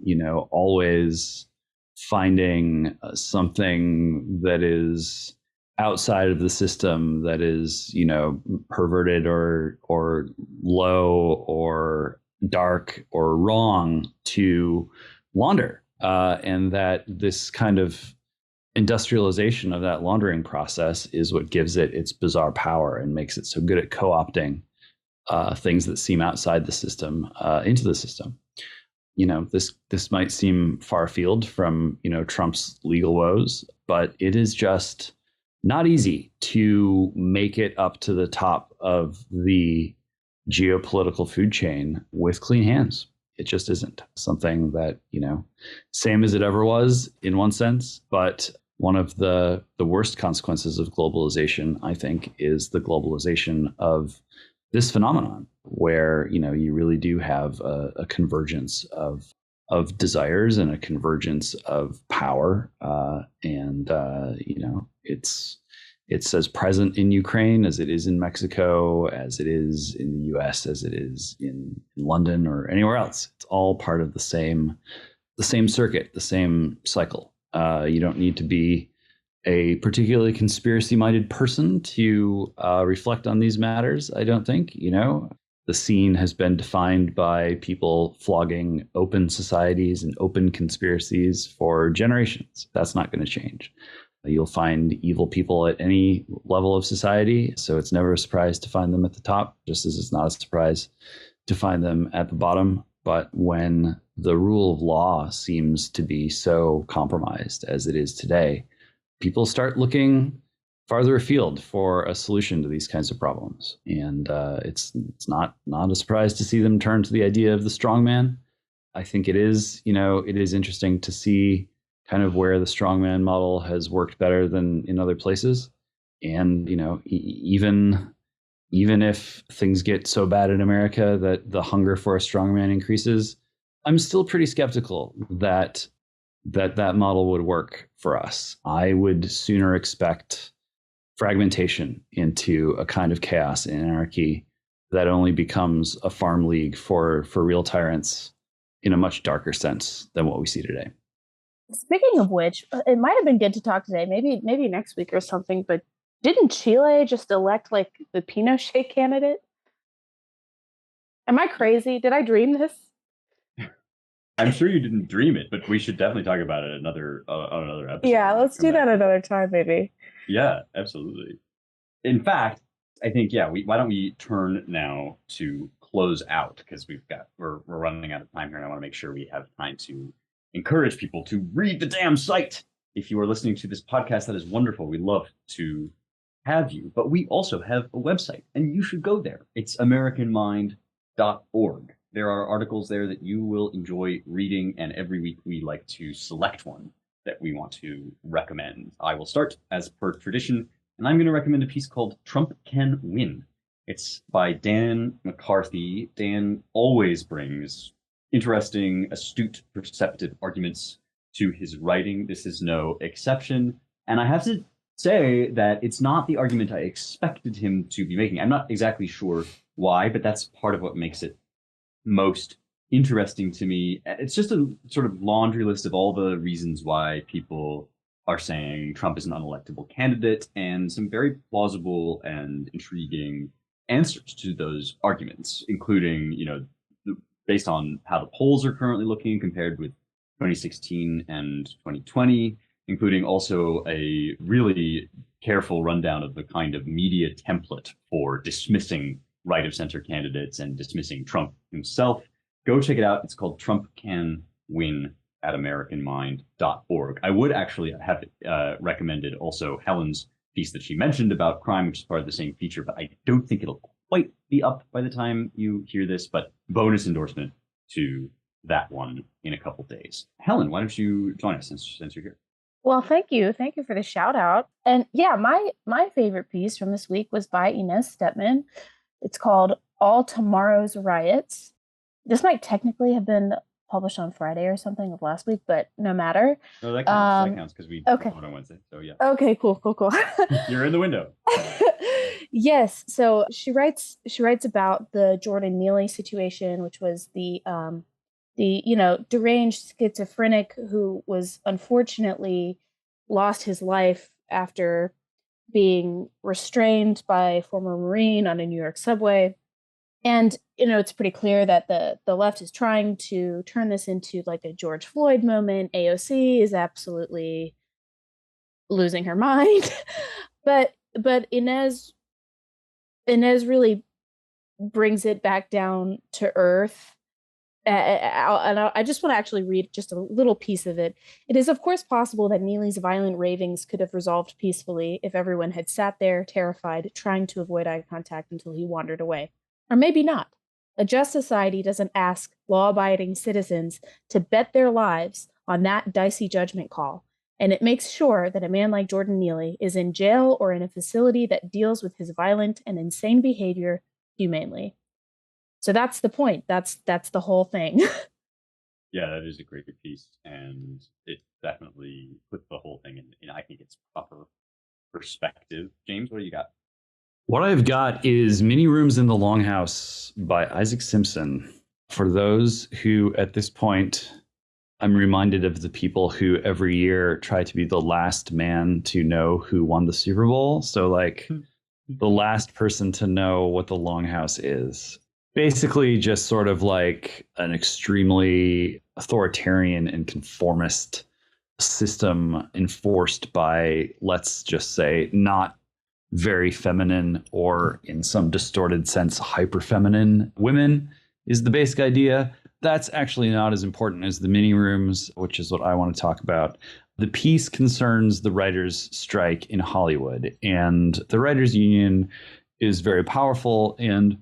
always finding something that is outside of the system, that is perverted or low or dark or wrong to launder, and that this kind of industrialization of that laundering process is what gives it its bizarre power and makes it so good at co-opting things that seem outside the system into the system. This might seem far afield from Trump's legal woes, but it is just not easy to make it up to the top of the geopolitical food chain with clean hands. It just isn't something that, same as it ever was in one sense, but one of the worst consequences of globalization, I think, is the globalization of this phenomenon, where you really do have a convergence of desires and a convergence of power, and it's as present in Ukraine as it is in Mexico, as it is in the U.S., as it is in London or anywhere else. It's all part of the same circuit, the same cycle. You don't need to be a particularly conspiracy-minded person to reflect on these matters, I don't think. The scene has been defined by people flogging open societies and open conspiracies for generations. That's not going to change. You'll find evil people at any level of society, so it's never a surprise to find them at the top, just as it's not a surprise to find them at the bottom. But when the rule of law seems to be so compromised as it is today, people start looking farther afield for a solution to these kinds of problems. And it's not a surprise to see them turn to the idea of the strongman. I think it is interesting to see kind of where the strongman model has worked better than in other places. And, even if things get so bad in America that the hunger for a strongman increases, I'm still pretty skeptical that model would work for us. I would sooner expect fragmentation into a kind of chaos and anarchy that only becomes a farm league for real tyrants in a much darker sense than what we see today. Speaking of which, it might have been good to talk today, maybe next week or something, but didn't Chile just elect like the Pinochet candidate? Am I crazy? Did I dream this? I'm sure you didn't dream it, but we should definitely talk about it on another episode. Yeah, let's do that another time, maybe. Yeah, absolutely. In fact, I think, why don't we turn now to close out, because we're running out of time here, and I want to make sure we have time to encourage people to read the damn site. If you are listening to this podcast, that is wonderful. We love to have you, but we also have a website, and you should go there. It's AmericanMind.org. There are articles there that you will enjoy reading, and every week we like to select one that we want to recommend. I will start, as per tradition, and I'm going to recommend a piece called Trump Can Win. It's by Dan McCarthy. Dan always brings interesting, astute, perceptive arguments to his writing. This is no exception. And I have to say that it's not the argument I expected him to be making. I'm not exactly sure why, but that's part of what makes it most interesting to me. It's just a sort of laundry list of all the reasons why people are saying Trump is an unelectable candidate, and some very plausible and intriguing answers to those arguments, including, based on how the polls are currently looking compared with 2016 and 2020, including also a really careful rundown of the kind of media template for dismissing right of center candidates and dismissing Trump himself. Go check it out. It's called Trump Can win@americanmind.org. I would actually have recommended also Helen's piece that she mentioned about crime, which is part of the same feature, but I don't think it'll quite be up by the time you hear this, but bonus endorsement to that one in a couple days. Helen, why don't you join us since you're here? Well, thank you. Thank you for the shout out. And yeah, my favorite piece from this week was by Inez Stepman. It's called All Tomorrow's Riots. This might technically have been published on Friday or something of last week, but no matter. No, that counts. That counts because we okay. on Wednesday. So yeah. Okay, cool. You're in the window. Yes. So she writes about the Jordan Neely situation, which was the deranged schizophrenic who was unfortunately lost his life after being restrained by a former Marine on a New York subway. And, it's pretty clear that the left is trying to turn this into like a George Floyd moment. AOC is absolutely losing her mind. But Inez really brings it back down to earth. And I just want to actually read just a little piece of it. It is, of course, possible that Neely's violent ravings could have resolved peacefully if everyone had sat there, terrified, trying to avoid eye contact until he wandered away. Or maybe not. A just society doesn't ask law-abiding citizens to bet their lives on that dicey judgment call, and it makes sure that a man like Jordan Neely is in jail or in a facility that deals with his violent and insane behavior humanely. So that's the point. That's the whole thing. Yeah, that is a great piece, and it definitely puts the whole thing in I think it's proper perspective. James, what do you got? What I've got is Many Rooms in the Longhouse by Isaac Simpson. For those who, at this point, I'm reminded of the people who every year try to be the last man to know who won the Super Bowl. So, like, the last person to know what the Longhouse is. Basically, just sort of like an extremely authoritarian and conformist system enforced by, let's just say, not very feminine or in some distorted sense hyper feminine women is the basic idea. That's actually not as important as the mini rooms, which is what I want to talk about. The piece concerns the writers' strike in Hollywood, and the writers' union is very powerful and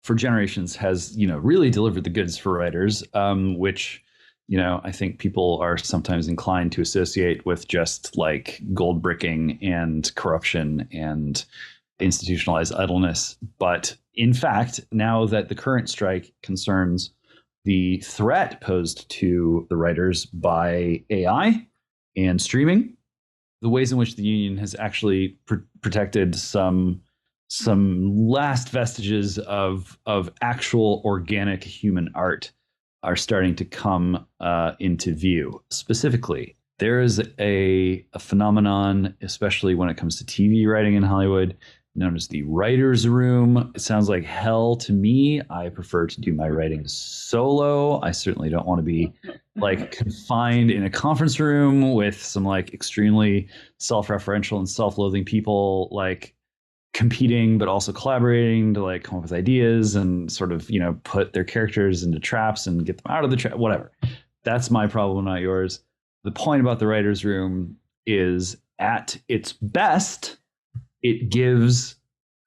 for generations has, really delivered the goods for writers, which I think people are sometimes inclined to associate with just like gold bricking and corruption and institutionalized idleness. But in fact, now that the current strike concerns the threat posed to the writers by AI and streaming, the ways in which the union has actually protected some last vestiges of actual organic human art are starting to come into view. Specifically, there is a phenomenon, especially when it comes to TV writing in Hollywood, known as the writer's room. It sounds like hell to me. I prefer to do my writing solo. I certainly don't want to be like confined in a conference room with some like extremely self-referential and self-loathing people like competing but also collaborating to like come up with ideas and sort of put their characters into traps and get them out of the trap, whatever. That's my problem, not yours. The point about the writer's room is at its best it gives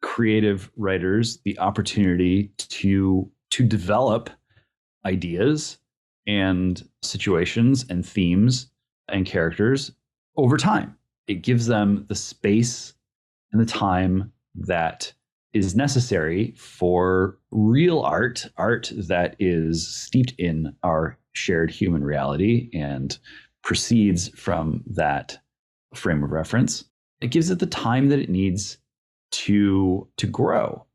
creative writers the opportunity to develop ideas and situations and themes and characters over time. It gives them the space and the time that is necessary for real art that is steeped in our shared human reality and proceeds from that frame of reference. It gives it the time that it needs to grow,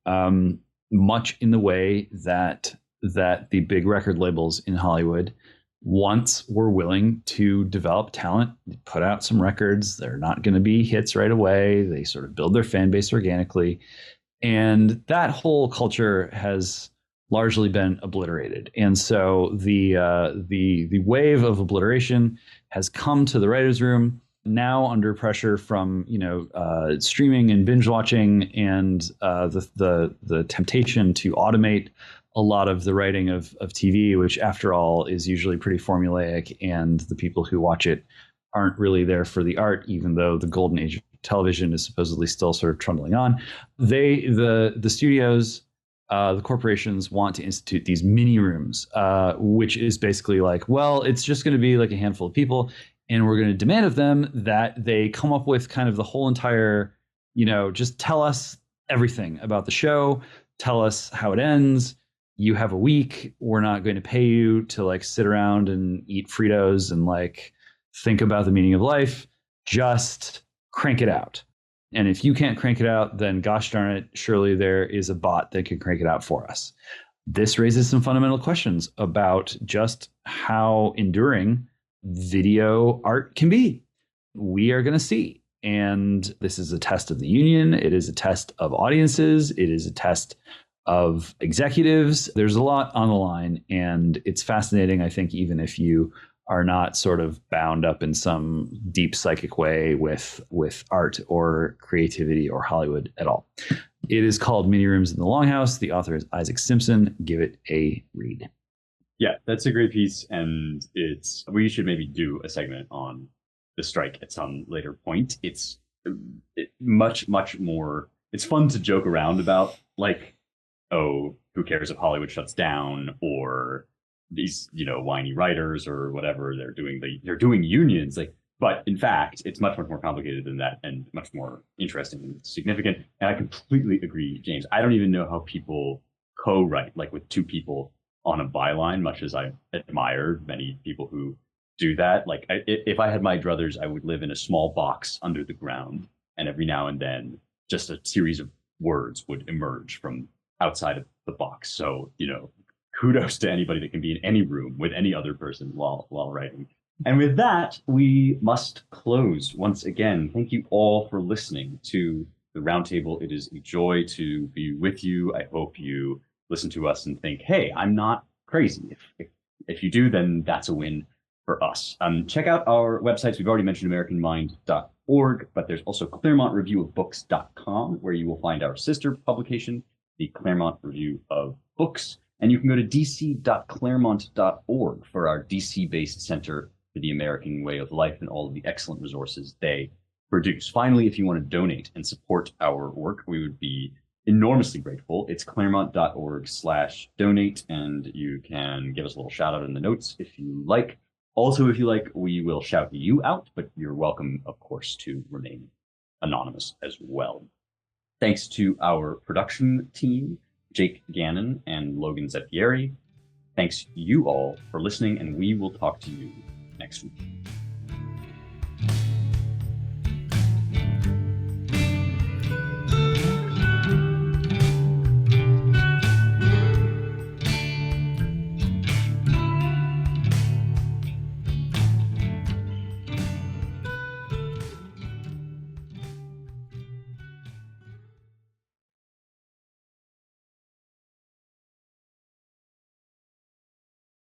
much in the way that the big record labels in Hollywood once were willing to develop talent, put out some records. They're not going to be hits right away. They sort of build their fan base organically. And that whole culture has largely been obliterated. And so the wave of obliteration has come to the writer's room now under pressure from streaming and binge watching and the temptation to automate a lot of the writing of TV, which after all is usually pretty formulaic, and the people who watch it aren't really there for the art, even though the golden age of television is supposedly still sort of trundling on. The studios, the corporations want to institute these mini rooms, which is basically like, well, it's just going to be like a handful of people, and we're going to demand of them that they come up with kind of the whole entire, just tell us everything about the show, tell us how it ends. You have a week. We're not going to pay you to like sit around and eat Fritos and like think about the meaning of life. Just crank it out. And if you can't crank it out, then gosh darn it, surely there is a bot that can crank it out for us. This raises some fundamental questions about just how enduring video art can be. We are going to see. And this is a test of the union. It is a test of audiences. It is a test of executives. There's a lot on the line, and it's fascinating, I think, even if you are not sort of bound up in some deep psychic way with art or creativity or Hollywood at all. It is called Mini Rooms in the Longhouse. The author is Isaac Simpson. Give it a read. Yeah, that's a great piece, and we should maybe do a segment on the strike at some later point. It's much more. It's fun to joke around about, like, oh, who cares if Hollywood shuts down, or these whiny writers or whatever they're doing unions, like. But in fact, it's much more complicated than that, and much more interesting and significant. And I completely agree, James. I don't even know how people co-write, like with two people on a byline, much as I admire many people who do that. Like, if I had my druthers, I would live in a small box under the ground, and every now and then just a series of words would emerge from outside of the box. So, kudos to anybody that can be in any room with any other person while writing. And with that, we must close. Once again, thank you all for listening to the Roundtable. It is a joy to be with you. I hope you listen to us and think, hey, I'm not crazy. If you do, then that's a win for us. Check out our websites. We've already mentioned AmericanMind.org, but there's also ClaremontReviewOfBooks.com, where you will find our sister publication, the Claremont Review of Books. And you can go to dc.claremont.org for our DC-based Center for the American Way of Life and all of the excellent resources they produce. Finally, if you want to donate and support our work, we would be enormously grateful. It's claremont.org/donate, and you can give us a little shout out in the notes if you like. Also, if you like, we will shout you out, but you're welcome, of course, to remain anonymous as well. Thanks to our production team, Jake Gannon and Logan Zeppieri. Thanks you all for listening, and we will talk to you next week.